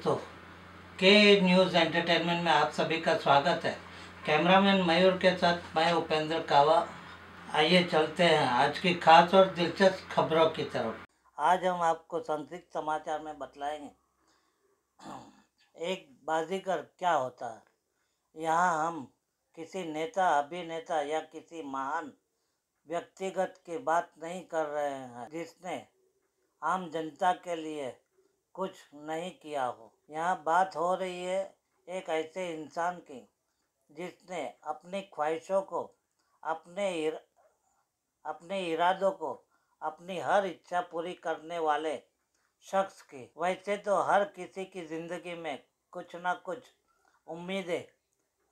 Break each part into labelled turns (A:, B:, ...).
A: दोस्तों, के news entertainment में आप सभी का स्वागत है। कैमरामैन मयूर के साथ मैं उपेंद्र कावा। आइए चलते हैं आज की खास और दिलचस्प खबरों की तरफ। आज हम आपको संक्षिप्त समाचार में बतलाएंगे एक बाजीगर क्या होता है। यहाँ हम किसी नेता, अभिनेता या किसी महान व्यक्तिगत की बात नहीं कर रहे हैं जिसने आम जनता के लिए कुछ नहीं किया हो। यहाँ बात हो रही है एक ऐसे इंसान की जिसने अपनी ख्वाहिशों को, अपने इरादों को, अपनी हर इच्छा पूरी करने वाले शख्स की। वैसे तो हर किसी की ज़िंदगी में कुछ ना कुछ उम्मीदें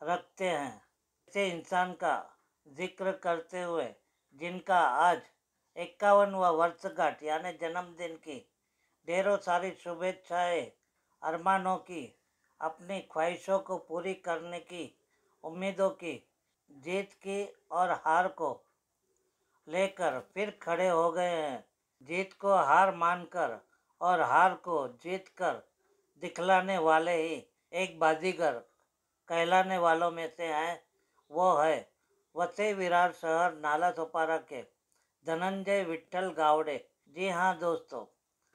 A: रखते हैं। ऐसे इंसान का जिक्र करते हुए जिनका आज 51वां वर्षगांठ यानी जन्मदिन की ढेरों सारी शुभेच्छाएं, अरमानों की, अपनी ख्वाहिशों को पूरी करने की, उम्मीदों की, जीत की और हार को लेकर फिर खड़े हो गए हैं। जीत को हार मानकर और हार को जीत कर दिखलाने वाले ही एक बाजीगर कहलाने वालों में से हैं। वो है वसई विरार शहर नालासोपारा के धनंजय विट्ठल गावड़े। जी हाँ दोस्तों,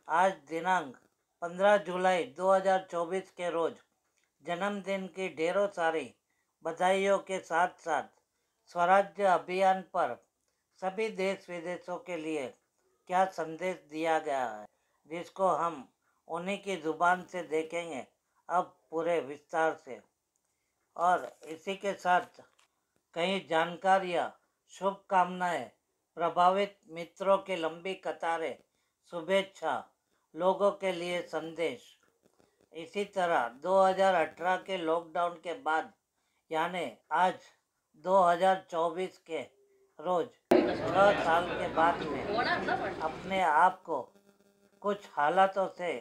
A: आज दिनांक 15 जुलाई 2024 के रोज जन्मदिन की ढेरों सारी बधाइयों के साथ साथ स्वराज्य अभियान पर सभी देश विदेशों के लिए क्या संदेश दिया गया है, जिसको हम उन्हीं की जुबान से देखेंगे अब पूरे विस्तार से। और इसी के साथ कई जानकारियाँ, शुभकामनाएं, प्रभावित मित्रों की लंबी कतारें, शुभेच्छा, लोगों के लिए संदेश। इसी तरह 2018 के लॉकडाउन के बाद यानी आज 2024 के रोज 6 साल के बाद में अपने आप को कुछ हालातों से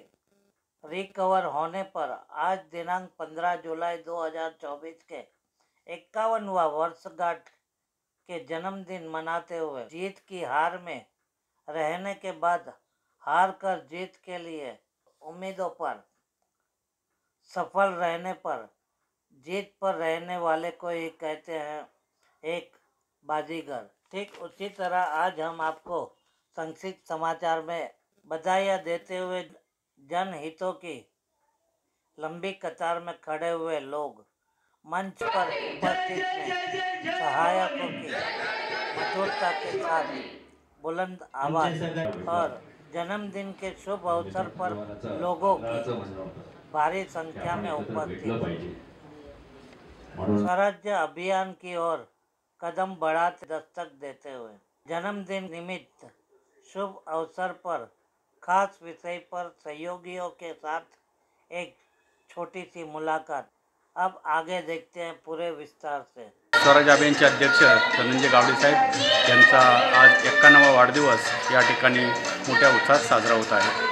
A: रिकवर होने पर आज दिनांक 15 जुलाई 2024 के 51वां वर्षगांठ के जन्मदिन मनाते हुए जीत की हार में रहने के बाद हार कर जीत के लिए उम्मीदों पर सफल रहने पर जीत पर रहने वाले को ही कहते हैं एक बाजीगर। ठीक उसी तरह आज हम आपको संक्षिप्त समाचार में बधाइयाँ देते हुए जनहितों की लंबी कतार में खड़े हुए लोग, मंच पर उपस्थित में सहायकों की मधुरता के साथ बुलंद आवाज और जन्मदिन के शुभ अवसर पर लोगों की भारी संख्या में उपस्थित स्वराज्य अभियान की ओर कदम बढ़ाते दस्तक देते हुए जन्मदिन निमित्त शुभ अवसर पर खास विषय पर सहयोगियों के साथ एक छोटी सी मुलाकात। अब आगे देखते हैं पूरे विस्तार से।
B: स्वराज्य अभियानचे अध्यक्ष धनंजय गावडे साहेब यांचा आज 51वा वाढदिवस या ठिकाणी मोठ्या उत्साहात साजरा होत आहे।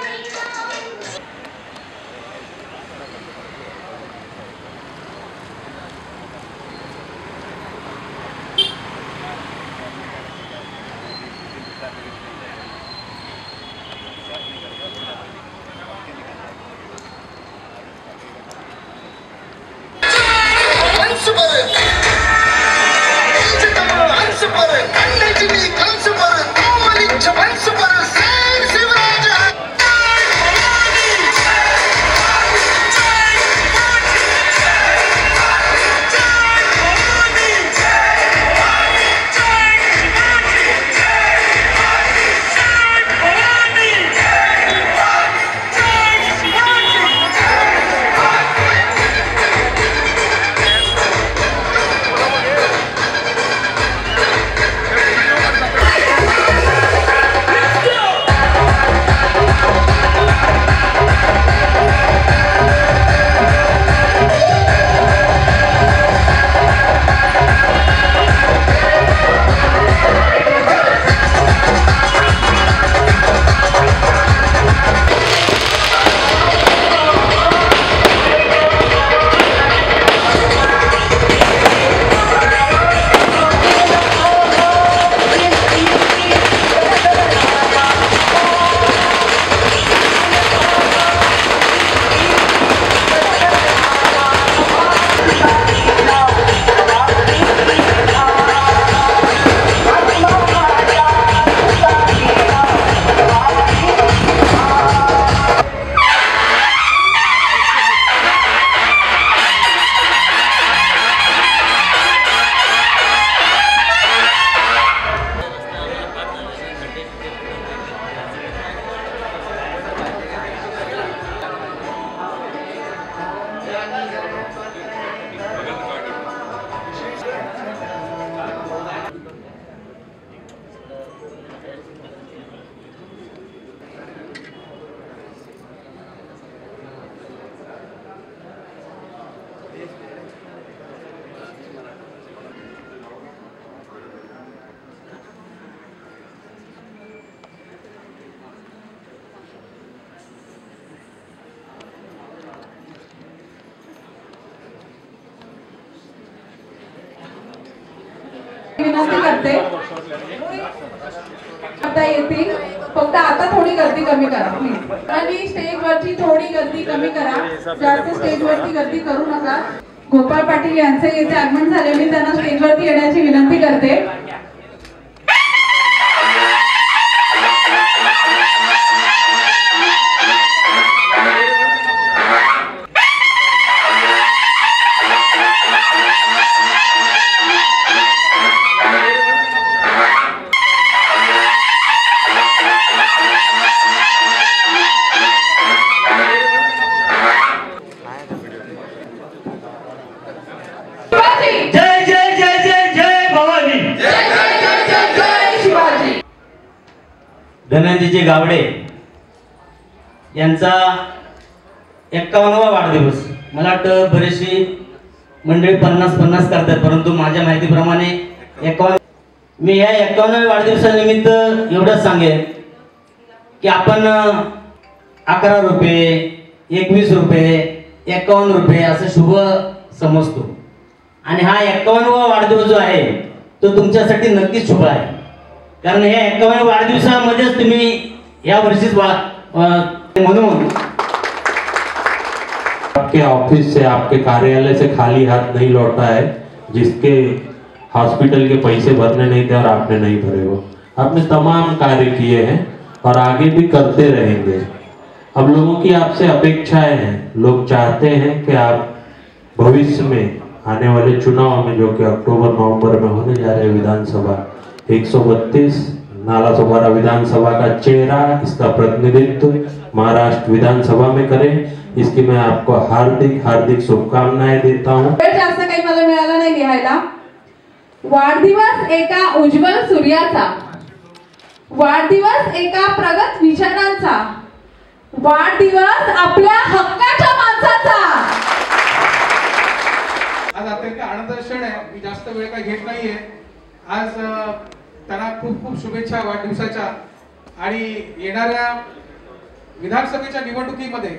C: विनंती करते आता येतील, फक्त आता थोडी गर्दी कमी करा प्लीज. आणि स्टेजवरची थोडी गर्दी कमी करा, जास्त स्टेजवरती गर्दी करू नका. गोपाळ पाटील यांचे येथे आगमन झाले, मी त्यांना स्टेजवरती येण्याची विनंती करते.
D: धनंजयजी गावडे यांचा 51वा वाढदिवस. मला वाटतं बरीचशी मंडळी 50-50 करतात, परंतु माझ्या माहितीप्रमाणे 51. मी या 51व्या वाढदिवसानिमित्त एवढंच सांगेन की आपण 11 रुपये, 21 रुपये, 51 रुपये असं शुभ समजतो, आणि हा 51वा वाढदिवस जो आहे तो तुमच्यासाठी नक्कीच शुभ आहे. कारण हे 51व्या वाढदिवसामध्येच तुम्ही या वर्षीच म्हणून
E: आपके ऑफिस से, आपके कार्यालय से खाली हाथ नहीं लौटा है, जिसके हॉस्पिटल के पैसे भरने नहीं थे और आपने नहीं भरे हो. आपने तमाम कार्य किए हैं और आगे भी करते रहेंगे. अब लोगों की आपसे अपेक्षाएं हैं. लोग चाहते हैं कि आप भविष्य में आने वाले चुनाव में, जो कि अक्टूबर-नवंबर में होने जा रहे विधानसभा 132 नालासोपारा विधानसभा का चेहरा, इसका प्रतिनिधित्व महाराष्ट्र विधानसभा में करें. इसकी मैं आपको हार्दिक हार्दिक शुभकामनाएं देता हूं.
C: जास्त काही मला मिळालं नाही लिहायला. वाढदिवस एका उज्ज्वल सूर्याचा, वाढदिवस एका प्रगत विचारांचा, वाढदिवस आपल्या हक्काच्या माणसाचा.
F: आज अत्यंत आनंदाचा क्षण आहे. मी जास्त वेळ काही घेत नाहीये. आज त्यांना खूप खूप शुभेच्छा वाढदिवसाच्या. आणि येणाऱ्या विधानसभेच्या निवडणुकीमध्ये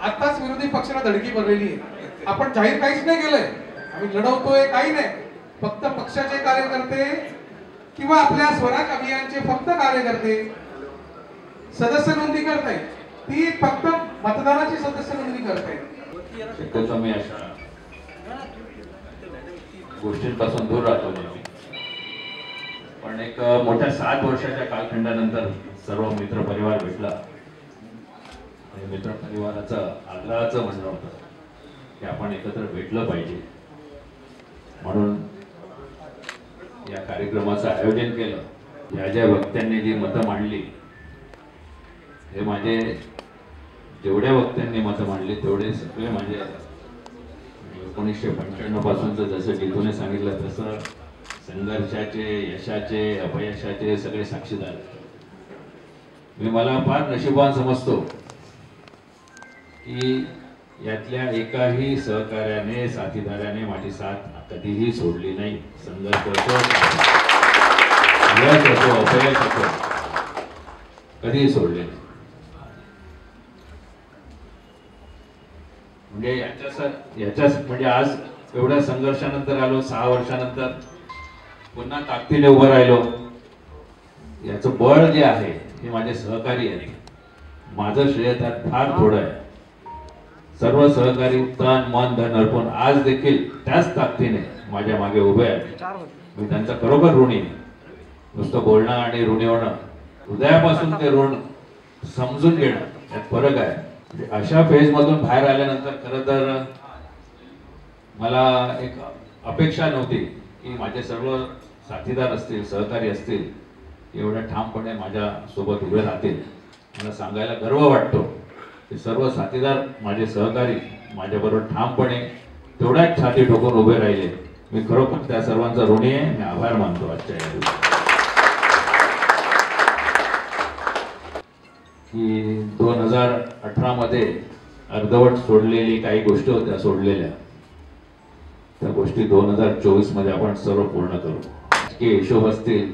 F: आताच विरोधी पक्षाला धडकी भरलेली आहे. आपण जाहीर काहीच नाही केलंय, आम्ही लढवतोय काही नाही. फक्त पक्षाचे कार्यकर्ते किंवा आपल्या स्वराज अभियानचे फक्त कार्यकर्ते सदस्य नोंदणी करताय, ती फक्त मतदानाची सदस्य नोंदणी करताय.
G: शक्यतो मी अशा गोष्टींपासून दूर राहतो नेहमी, पण एक मोठ्या 7 वर्षाच्या कालखंडानंतर सर्व मित्र परिवार भेटला. मित्र परिवाराचं आग्रहाचं म्हणणं होतं की आपण एकत्र भेटलं पाहिजे, म्हणून या कार्यक्रमाचं आयोजन केलं. ज्या वक्त्यांनी जी मतं मांडली, हे माझे जेवढ्या वक्त्यांनी मतं मांडली तेवढे सगळे माझे 1995 पासूनचं, जसं गीतूने सांगितलं तसं संघर्षाचे, यशाचे, अपयशाचे सगळे साक्षीदार. मी मला फार नशीबवान समजतो की यातल्या एकाही सहकार्याने, साथीदाराने माझी साथ कधीही सोडली नाही. संघर्ष असो, यश असो, अपयश असो, कधीही सोडले नाही. म्हणजे याच्या म्हणजे आज एवढ्या संघर्षानंतर आलो, 6 वर्षानंतर पुन्हा ताकदीने उभं राहिलो. याचं बळ जे आहे हे माझे सहकारी आहेत. माझं श्रेय त्यात फार थोडं आहे. सर्व सहकारी तन मन धन अर्पण आज देखील त्याच ताकदीने माझ्या मागे उभे आहेत. मी त्यांचा खरोखर ऋणी आहे. नुसतं बोलणं आणि ऋणी होणं, हृदयापासून ते ऋण समजून घेणं यात फरक आहे. अशा फेज मधून बाहेर आल्यानंतर खरं तर मला एक अपेक्षा नव्हती की माझे सर्व साथीदार असतील, सहकारी असतील, एवढ्या ठामपणे माझ्या सोबत उभे राहतील. मला सांगायला गर्व वाटतो की सर्व साथीदार, माझे सहकारी माझ्याबरोबर ठामपणे तेवढ्याच छाती ठोकून उभे राहिले. मी खरोखर त्या सर्वांचा ऋणी आहे. मी आभार मानतो आजच्या या दिवशी. की 2018 मध्ये अर्धवट सोडलेली काही गोष्टी होत्या सोडलेल्या, त्या गोष्टी 2024 मध्ये आपण सर्व पूर्ण करू. राजकीय हिशोब असतील,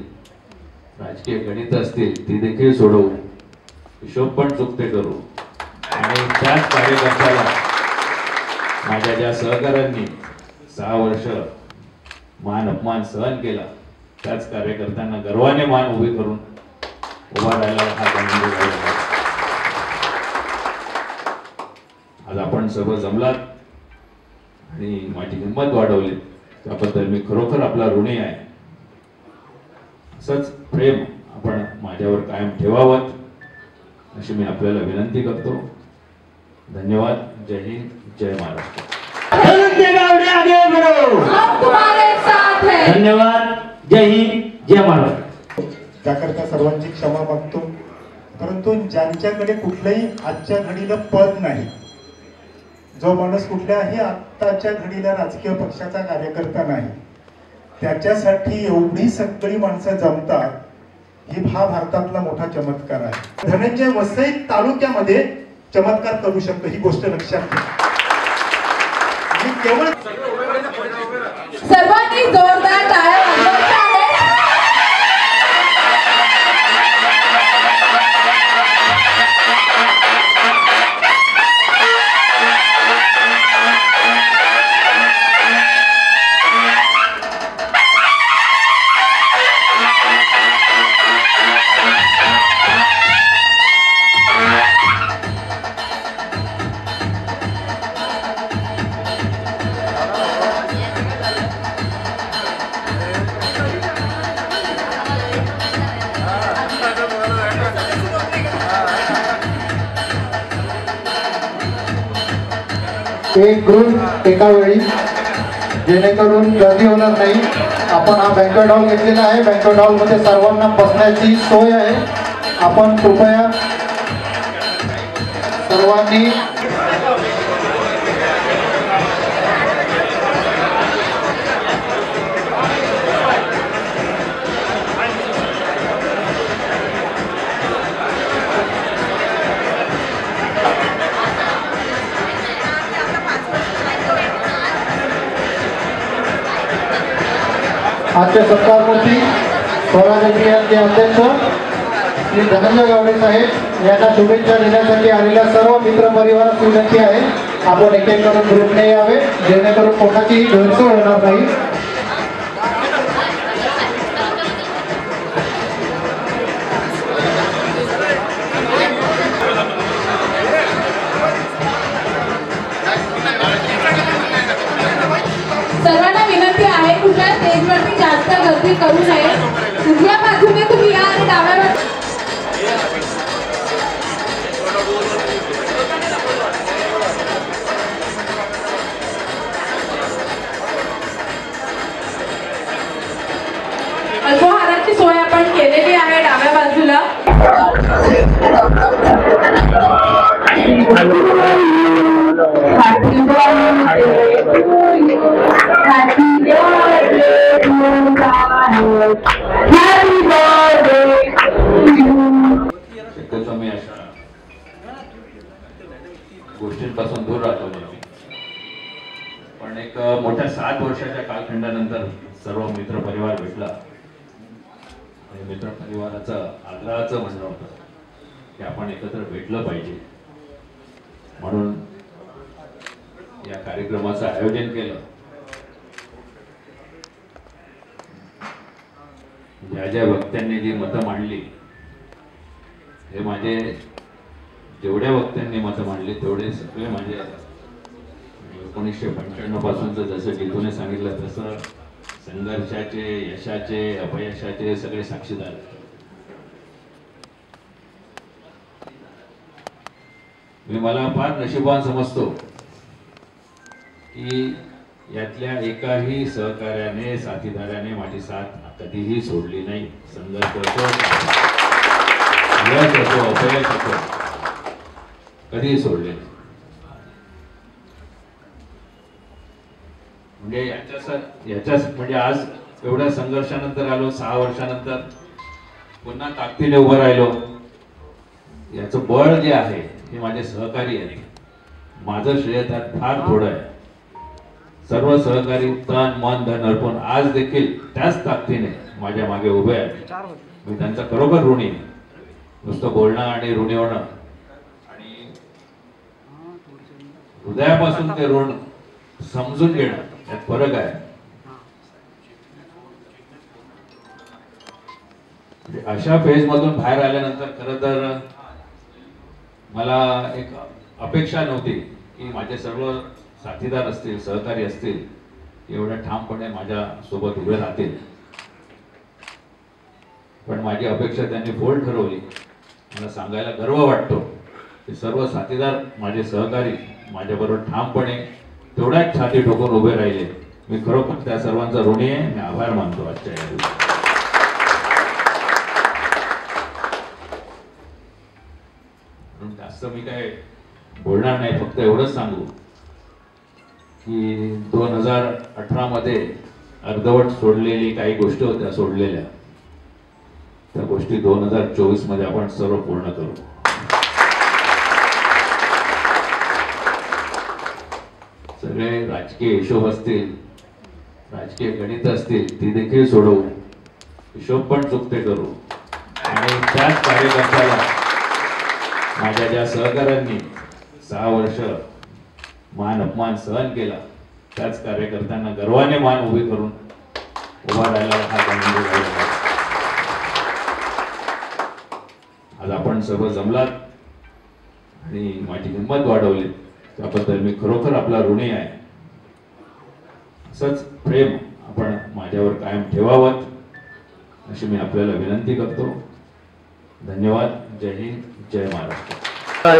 G: राजकीय गणित असतील, ती देखील सोडवू. हिशोब पण चुकते करू. आणि त्याच कार्यकर्त्याला माझ्या ज्या सहकाऱ्यांनी 6 वर्ष मान अपमान सहन केला, त्याच कार्यकर्त्यांना गर्वाने मान उभी करून उभा राहिला हा धनंजय गावडे. आज आपण सर्व जमलात आणि माझी हिंमत वाढवली, त्याबद्दल मी खरोखर आपला ऋणी आहे. असंच प्रेम आपण माझ्यावर कायम ठेवावं अशी मी आपल्याला विनंती करतो. धन्यवाद. जय हिंद, जय महाराष्ट्र.
D: धन्यवाद. जय हिंद, जय महाराष्ट्र.
H: त्याकरता सर्वांची क्षमा मागतो. परंतु ज्यांच्याकडे कुठलंही आजच्या घडीला पद नाही, जो माणूस कुठल्याही आत्ताच्या घडीला राजकीय पक्षाचा कार्यकर्ता नाही, त्याच्यासाठी एवढी सगळी माणसं जमतात, हा भारतातला मोठा चमत्कार आहे. धनंजय वसई तालुक्यामध्ये चमत्कार करू शकतो, ही गोष्ट लक्षात घ्या. आणि केवळ
C: सर्वांनी जोरदार टाळ्या वाजवायच्या आहेत.
H: एक ग्रुप एका वेळी, जेणेकरून गर्दी होणार नाही. आपण हा बँक्वेट हॉल घेतलेला आहे. बँक्वेट हॉलमध्ये सर्वांना बसण्याची सोय आहे. आपण कृपया सर्वांनी आजच्या सत्कारमूर्ती स्वराज अभियानचे अध्यक्ष श्री धनंजय गावडे साहेब यांना शुभेच्छा देण्यासाठी आलेल्या सर्व मित्रपरिवारास विनंती आहे, आपण एक एक करून ग्रुपने यावे, जेणेकरून कोणाचीही गैरसोय होणार नाही.
C: सर्वांना विनंती आहे, कुठल्या स्टेजवरती जास्त गर्दी करू नये. उजव्या बाजूने तुम्ही या आणि डाव्या बाजूने अल्पहाराची सोय आपण केलेली आहे डाव्या बाजूला.
G: शक्यतो मी अशा गोष्टींपासून दूर राहतो नेहमी, पण एक मोठ्या 7 वर्षाच्या कालखंडानंतर सर्व मित्रपरिवार भेटला आणि मित्रपरिवाराचं आग्रहाचं म्हणणं होतं की आपण एकत्र भेटलं पाहिजे, म्हणून या कार्यक्रमाचं आयोजन केलं. ज्या ज्या वक्त्यांनी जी मतं मांडली, हे माझे जेवढ्या वक्त्यांनी मतं मांडली तेवढे सगळे माझे 1995 पासूनचं जसं गीतूने सांगितलं तसं संघर्षाचे, यशाचे, अपयशाचे सगळे साक्षीदार. मी मला फार नशिबान समजतो की यातल्या एकाही सहकार्याने, साथीदाराने माझी साथ कधीही सोडली नाही. संघर्ष असो, यश असो, अपयश असो, कधीही सोडले नाही. म्हणजे याच्या म्हणजे आज एवढ्या संघर्षानंतर आलो, 6 वर्षानंतर पुन्हा ताकदीने उभं राहिलो. याचं बळ जे आहे हे माझे सहकारी आहेत. माझं श्रेय त्यात फार थोडं आहे. सर्व सहकारी तन मन धन अर्पण आज देखील त्याच ताकदीने माझ्या मागे उभे आहेत. मी त्यांचा खरोखर ऋणी. नुसतं बोलणं आणि ऋणी होणं आणि हृदयापासून ते ऋण समजून घेणं यात फरक आहे. अशा फेज मधून बाहेर आल्यानंतर खरं तर मला एक अपेक्षा नव्हती की माझे सर्व साथीदार असतील, सहकारी असतील, एवढ्या ठामपणे माझ्या सोबत उभे राहतील. पण माझी अपेक्षा त्यांनी फोल ठरवली. मला सांगायला गर्व वाटतो की सर्व साथीदार माझे सहकारी माझ्याबरोबर ठामपणे तेवढ्याच छाती ठोकून उभे राहिले. मी खरोखर त्या सर्वांचा ऋणी आहे. मी आभार मानतो आजच्या या दिवशी. जास्त मी काय बोलणार नाही. फक्त एवढंच सांगू की 2018 मध्ये अर्धवट सोडलेली काही गोष्टी होत्या सोडलेल्या, त्या गोष्टी 2024 मध्ये आपण सर्व पूर्ण करू. सगळे राजकीय हिशोब असतील, राजकीय गणित असतील, ती देखील सोडवू. हिशोब पण चुकते करू. आणि त्याच कार्यकर्त्याला माझ्या ज्या सहकाऱ्यांनी 6 वर्ष मान अपमान सहन केला, त्याच कार्यकर्त्यांना गर्वाने मान उभी करून उभा राहायला हा गणित राहिला. आज आपण सर्व जमलात आणि माझी हिंमत वाढवली, त्याबद्दल मी खरोखर आपला ऋणी आहे. असंच प्रेम आपण माझ्यावर कायम ठेवावं अशी मी आपल्याला विनंती करतो. धन्यवाद. जय हिंद, जय महाराष्ट्र.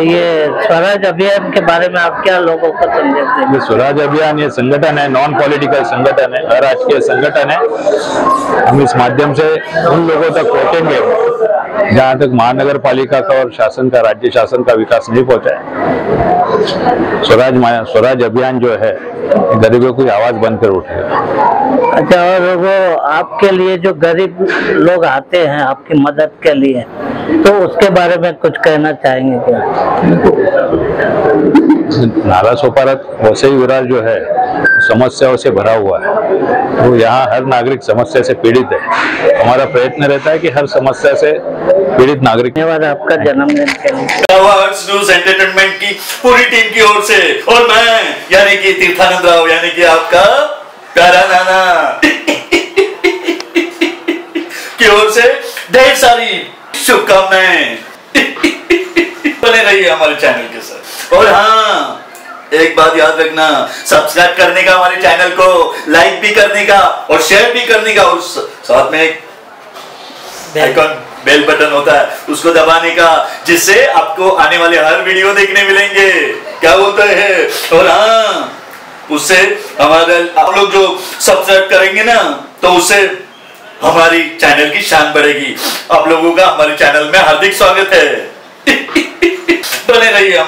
A: ये स्वराज अभियान के बारे में आप क्या लोगों को संदेश देंगे?
I: स्वराज अभियान ये संगठन है, नॉन पॉलिटिकल संगठन है, अराजकीय संगठन है. हम इस माध्यम से उन लोगों तक पहुंचेंगे जहां तक महानगर पालिका का और शासन का, राज्य शासन का विकास नहीं पहुंचा है. स्वराज अभियान जो है गरीबों की आवाज बनकर उठेगा.
A: अच्छा, और वो आपके लिए जो गरीब लोग आते हैं आपकी मदद के लिए, तो उसके बारे में कुछ कहना चाहेंगे क्या?
I: नाला सोपारा वसई विरार जो है समस्याओं से भरा हुआ है. तो यहाँ हर नागरिक समस्या से पीड़ित है. हमारा प्रयत्न रहता है कि हर समस्या से पीड़ित नागरिक.
A: धन्यवाद आपका जन्मदिन के लिए.
J: न्यूज एंटरटेनमेंट की पूरी टीम की ओर से और मैं यानी कि तीर्थानंद राव यानी कि आपका प्यारा नाना की ओर से ढेर सारी शुभकामनाएं. बने रहिए हमारे चैनल के साथ. और हाँ, एक बात याद रखना, सब्सक्राइब करने का, हमारे चैनल को लाइक भी करने का और शेयर भी करने का, और साथ में एक आइकॉन बेल बटन होता है उसको दबाने का, जिससे आपको आने वाले हर वीडियो देखने मिलेंगे. क्या बोलते हैं? और हाँ, उससे हमारे आप लोग जो सब्सक्राइब करेंगे ना, तो उससे हमारी चैनल की शान बढ़ेगी. आप लोगों का हमारे चैनल में हार्दिक स्वागत है. बने रहिए.